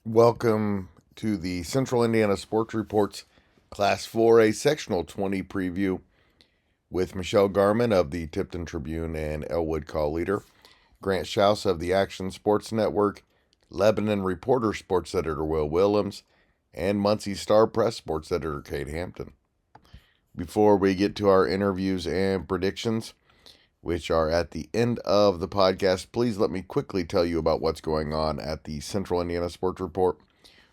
Welcome to the Central Indiana Sports Report's Class 4A Sectional 20 preview with Michelle Garmon of the Tipton Tribune and Elwood Call Leader, Grant Shouse of the Action Sports Network, Lebanon Reporter Sports Editor Will Willems, and Muncie Star-Press Sports Editor Cade Hampton. Before we get to our interviews and predictions, which are at the end of the podcast, please let me quickly tell you about what's going on at the Central Indiana Sports Report.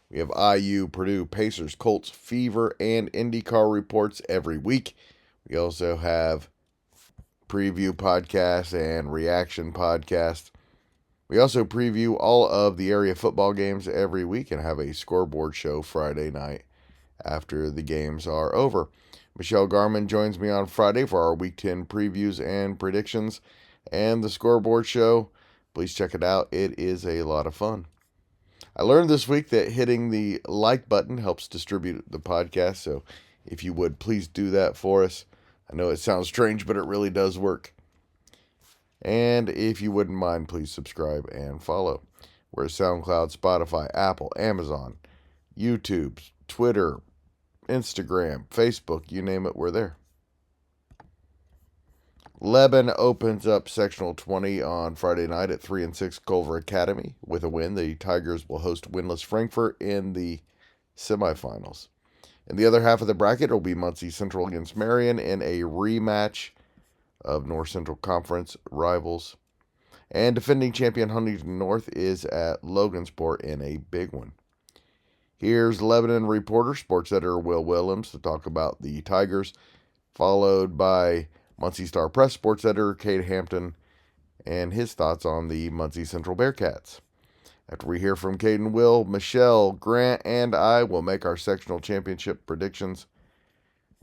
We have IU, Purdue, Pacers, Colts, Fever, and IndyCar reports every week. We also have preview podcasts and reaction podcasts. We also preview all of the area football games every week and have a scoreboard show Friday night after the games are over. Michelle Garmon joins me on Friday for our Week 10 previews and predictions and the scoreboard show. Please check it out. It is a lot of fun. I learned this week that hitting the like button helps distribute the podcast, so if you would, please do that for us. I know it sounds strange, but it really does work. And if you wouldn't mind, please subscribe and follow. We're at SoundCloud, Spotify, Apple, Amazon, YouTube, Twitter, Instagram, Facebook, you name it, we're there. Lebanon opens up Sectional 20 on Friday night at 3-6 Culver Academy. With a win, the Tigers will host winless Frankfort in the semifinals. In the other half of the bracket, it will be Muncie Central against Marion in a rematch of North Central Conference rivals. And defending champion Huntington North is at Logansport in a big one. Here's Lebanon Reporter Sports Editor Will Willems to talk about the Tigers, followed by Muncie Star-Press Sports Editor Cade Hampton and his thoughts on the Muncie Central Bearcats. After we hear from Cade and Will, Michelle, Grant, and I will make our sectional championship predictions.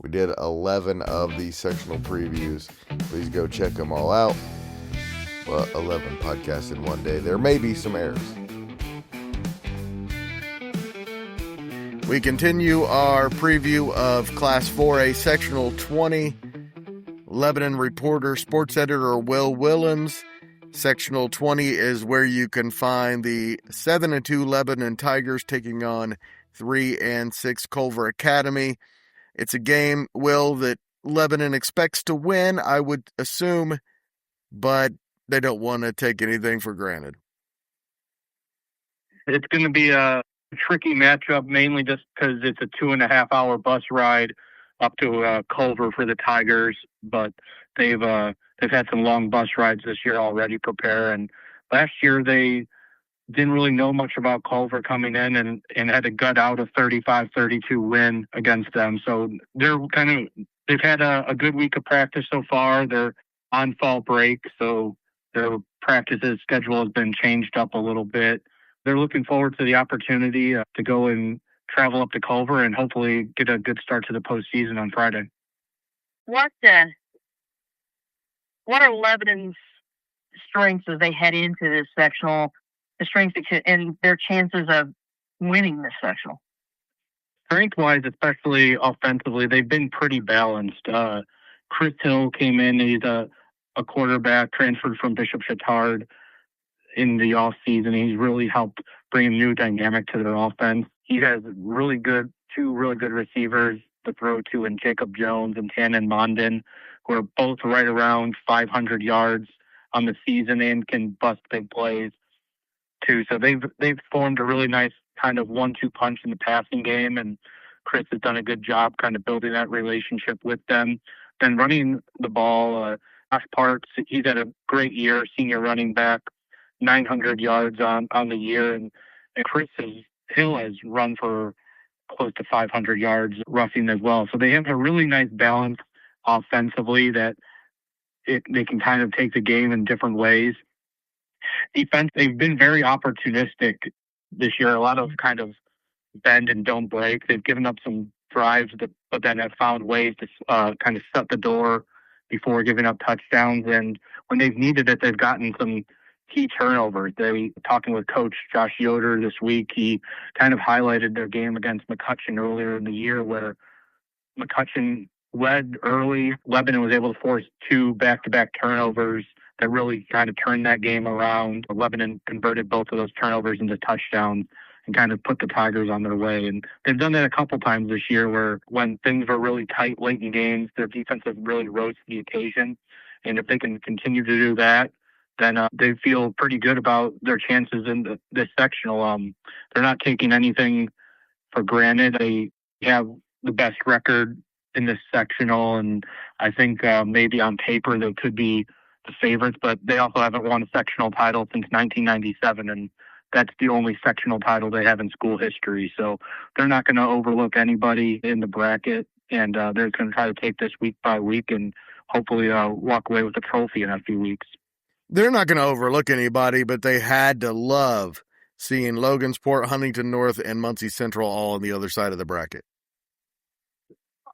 We did 11 of these sectional previews. Please go check them all out. Well, 11 podcasts in one day. There may be some errors. We continue our preview of Class 4A Sectional 20. Lebanon Reporter Sports Editor Will Willems. Sectional 20 is where you can find the 7-2 Lebanon Tigers taking on 3-6 Culver Academy. It's a game, Will, that Lebanon expects to win, I would assume, but they don't want to take anything for granted. It's going to be a tricky matchup, mainly just because it's a 2.5-hour bus ride up to Culver for the Tigers, but they've had some long bus rides this year already prepare, and last year they didn't really know much about Culver coming in and had to gut out a 35-32 win against them. So they've had a good week of practice so far. They're on fall break, so their practices schedule has been changed up a little bit. They're looking forward to the opportunity to go and travel up to Culver and hopefully get a good start to the postseason on Friday. What are Lebanon's strengths as they head into this sectional, the strengths and their chances of winning this sectional? Strength-wise, especially offensively, they've been pretty balanced. Chris Hill came in. He's a quarterback transferred from Bishop Chatard in the offseason. He's really helped bring a new dynamic to their offense. He has two really good receivers to throw to in Jacob Jones and Tannen Mondin, who are both right around 500 yards on the season and can bust big plays too. So they've formed a really nice kind of 1-2 punch in the passing game, and Chris has done a good job kind of building that relationship with them. Then running the ball, Josh Parks, he's had a great year, senior running back, 900 yards on the year, and Chris Hill has run for close to 500 yards roughing as well. So they have a really nice balance offensively that they can kind of take the game in different ways. Defense, they've been very opportunistic this year, a lot of kind of bend and don't break. They've given up some drives, but then have found ways to kind of shut the door before giving up touchdowns. And when they've needed it, they've gotten some key turnovers. Talking with Coach Josh Yoder this week, he kind of highlighted their game against McCutcheon earlier in the year, where McCutcheon led early. Lebanon was able to force 2 back-to-back turnovers that really kind of turned that game around. Lebanon converted both of those turnovers into touchdowns and kind of put the Tigers on their way. And they've done that a couple times this year where when things were really tight late in games, their defense has really rose to the occasion. And if they can continue to do that, then they feel pretty good about their chances in this sectional. They're not taking anything for granted. They have the best record in this sectional, and I think maybe on paper they could be the favorites, but they also haven't won a sectional title since 1997, and that's the only sectional title they have in school history. So they're not going to overlook anybody in the bracket, and they're going to try to take this week by week and hopefully walk away with a trophy in a few weeks. They're not going to overlook anybody, but they had to love seeing Logansport, Huntington North, and Muncie Central all on the other side of the bracket.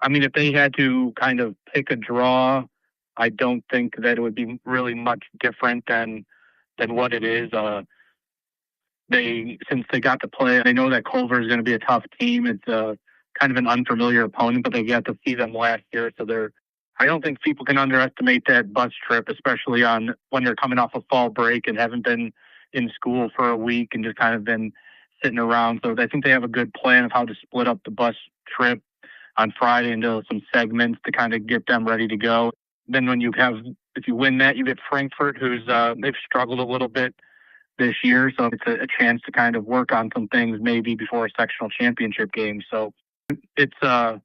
I mean, if they had to kind of pick a draw, I don't think that it would be really much different than what it is. Since they got to play, they know that Culver is going to be a tough team. It's kind of an unfamiliar opponent, but they got to see them last year, so I don't think people can underestimate that bus trip, especially when they're coming off a fall break and haven't been in school for a week and just kind of been sitting around. So I think they have a good plan of how to split up the bus trip on Friday into some segments to kind of get them ready to go. Then if you win that, you get Frankfurt, who's they've struggled a little bit this year, so it's a chance to kind of work on some things maybe before a sectional championship game. So it's a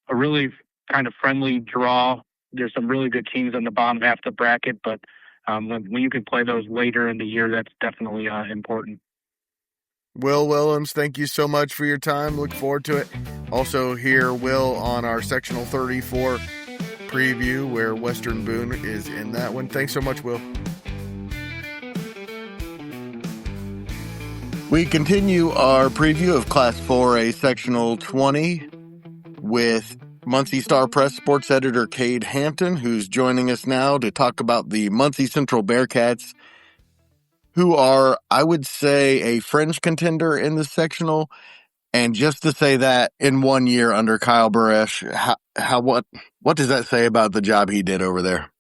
really kind of friendly draw. There's some really good teams on the bottom half of the bracket, but when you can play those later in the year, that's definitely important. Will Willems, thank you so much for your time. Look forward to it. Also hear Will on our Sectional 34 preview where Western Boone is in that one. Thanks so much, Will. We continue our preview of Class 4A Sectional 20 with Muncie Star-Press sports editor Cade Hampton, who's joining us now to talk about the Muncie Central Bearcats, who are, I would say, a fringe contender in the sectional. And just to say that in 1 year under Kyle Baresh, what does that say about the job he did over there?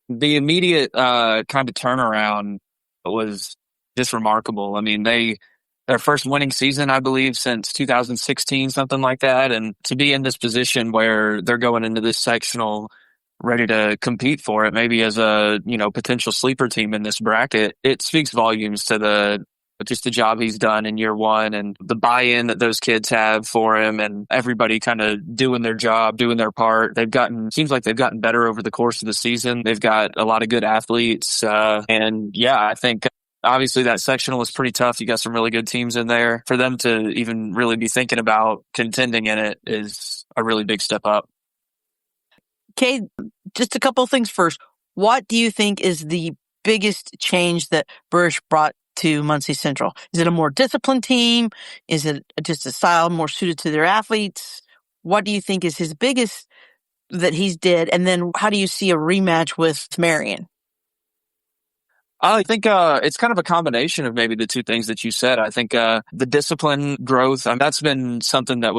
The immediate kind of turnaround was just remarkable. I mean, their first winning season, I believe, since 2016, something like that. And to be in this position where they're going into this sectional ready to compete for it, maybe as a, potential sleeper team in this bracket, it speaks volumes to just the job he's done in year one and the buy-in that those kids have for him and everybody kind of doing their job, doing their part. Seems like they've gotten better over the course of the season. They've got a lot of good athletes. I think obviously that sectional is pretty tough. You got some really good teams in there. For them to even really be thinking about contending in it is a really big step up. Cade, just a couple of things first. What do you think is the biggest change that Burrish brought to Muncie Central? Is it a more disciplined team? Is it just a style more suited to their athletes? What do you think is his biggest that he's did? And then how do you see a rematch with Marion? I think it's kind of a combination of maybe the two things that you said. I think the discipline growth, that's been something that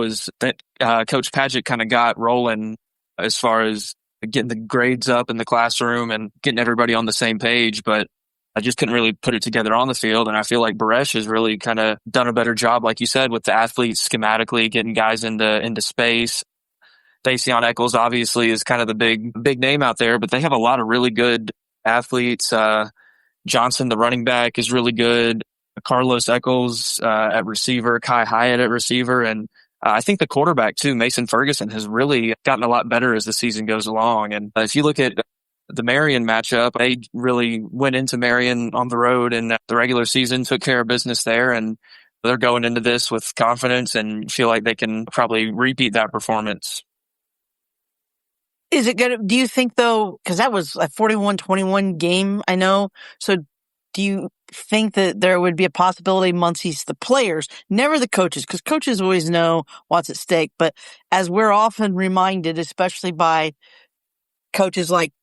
Coach Padgett kind of got rolling as far as getting the grades up in the classroom and getting everybody on the same page. But I just couldn't really put it together on the field. And I feel like Baresh has really kind of done a better job, like you said, with the athletes schematically, getting guys into space. Dacian Eccles obviously is kind of the big name out there, but they have a lot of really good athletes. Johnson, the running back, is really good. Carlos Eccles at receiver, Kai Hyatt at receiver. And I think the quarterback, too, Mason Ferguson, has really gotten a lot better as the season goes along. And if you look at the Marion matchup, they really went into Marion on the road in the regular season, took care of business there, and they're going into this with confidence and feel like they can probably repeat that performance. Is it good? Do you think, though, because that was a 41-21 game, I know. So do you think that there would be a possibility Muncie's the players, never the coaches, because coaches always know what's at stake. But as we're often reminded, especially by coaches like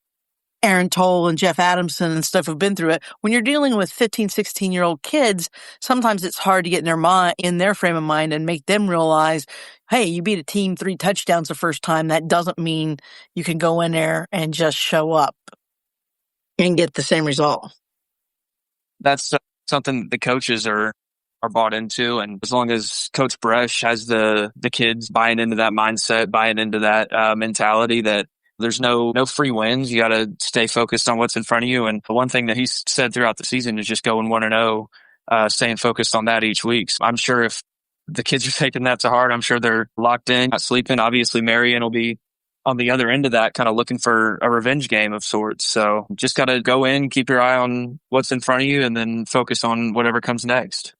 Aaron Toll and Jeff Adamson and stuff who've been through it, when you're dealing with 15, 16-year-old kids, sometimes it's hard to get in their frame of mind and make them realize, hey, you beat a team 3 touchdowns the first time. That doesn't mean you can go in there and just show up and get the same result. That's something the coaches are are bought into. And as long as Coach Bresh has the kids buying into that mindset, buying into that mentality that there's no free wins. You got to stay focused on what's in front of you. And the one thing that he's said throughout the season is just going 1-0, staying focused on that each week. So I'm sure if the kids are taking that to heart, I'm sure they're locked in, not sleeping. Obviously, Marion will be on the other end of that, kind of looking for a revenge game of sorts. So just got to go in, keep your eye on what's in front of you, and then focus on whatever comes next.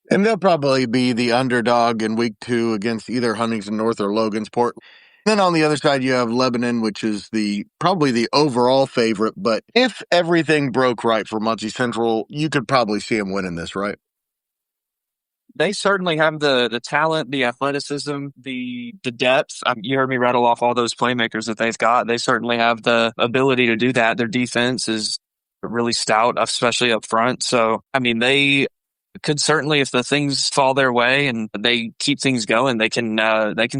And they'll probably be the underdog in week 2 against either Huntington North or Logansport. Then on the other side, you have Lebanon, which is probably the overall favorite. But if everything broke right for Muncie Central, you could probably see them winning this, right? They certainly have the talent, the athleticism, the depth. You heard me rattle off all those playmakers that they've got. They certainly have the ability to do that. Their defense is really stout, especially up front. So, I mean, they could certainly, if the things fall their way and they keep things going, they can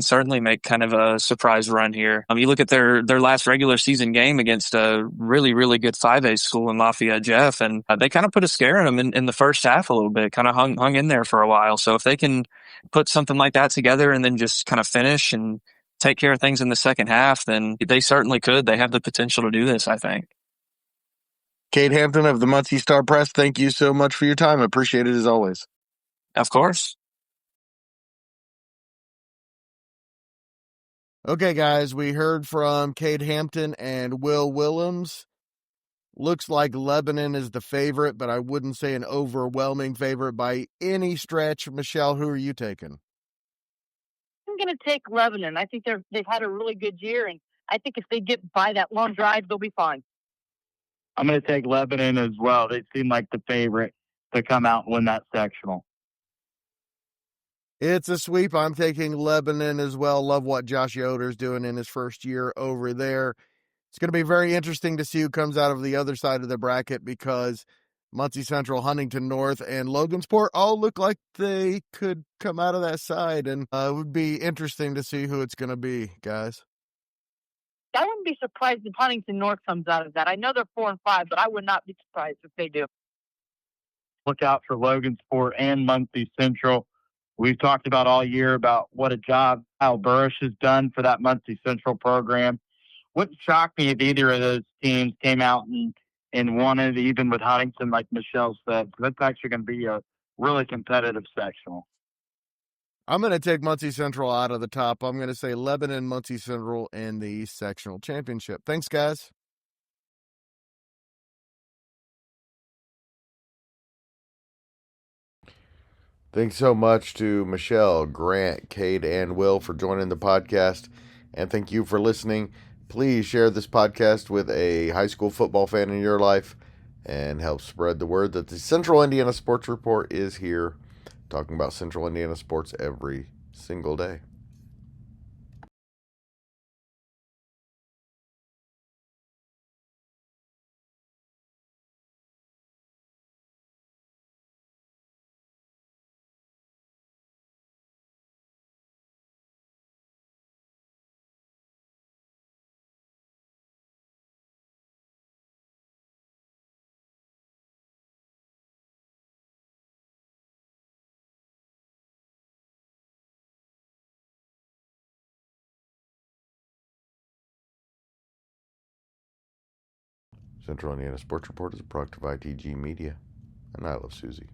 certainly make kind of a surprise run here. You look at their last regular season game against a really, really good 5A school in Lafayette, Jeff, and they kind of put a scare in them in the first half a little bit, kind of hung in there for a while. So if they can put something like that together and then just kind of finish and take care of things in the second half, then they certainly could. They have the potential to do this, I think. Cade Hampton of the Muncie Star-Press, thank you so much for your time. I appreciate it as always. Of course. Okay, guys, we heard from Cade Hampton and Will Willems. Looks like Lebanon is the favorite, but I wouldn't say an overwhelming favorite by any stretch. Michelle, who are you taking? I'm going to take Lebanon. I think they've had a really good year, and I think if they get by that long drive, they'll be fine. I'm going to take Lebanon as well. They seem like the favorite to come out and win that sectional. It's a sweep. I'm taking Lebanon as well. Love what Josh Yoder's doing in his first year over there. It's going to be very interesting to see who comes out of the other side of the bracket because Muncie Central, Huntington North, and Logansport all look like they could come out of that side, and it would be interesting to see who it's going to be, guys. I wouldn't be surprised if Huntington North comes out of that. I know they're 4-5, but I would not be surprised if they do. Look out for Logansport and Muncie Central. We've talked about all year about what a job Al Burrish has done for that Muncie Central program. Wouldn't shock me if either of those teams came out and won it, even with Huntington, like Michelle said. That's actually going to be a really competitive sectional. I'm going to take Muncie Central out of the top. I'm going to say Lebanon, Muncie Central in the sectional championship. Thanks, guys. Thanks so much to Michelle, Grant, Cade, and Will for joining the podcast. And thank you for listening. Please share this podcast with a high school football fan in your life and help spread the word that the Central Indiana Sports Report is here, talking about Central Indiana sports every single day. Central Indiana Sports Report is a product of ITG Media, and I love Susie.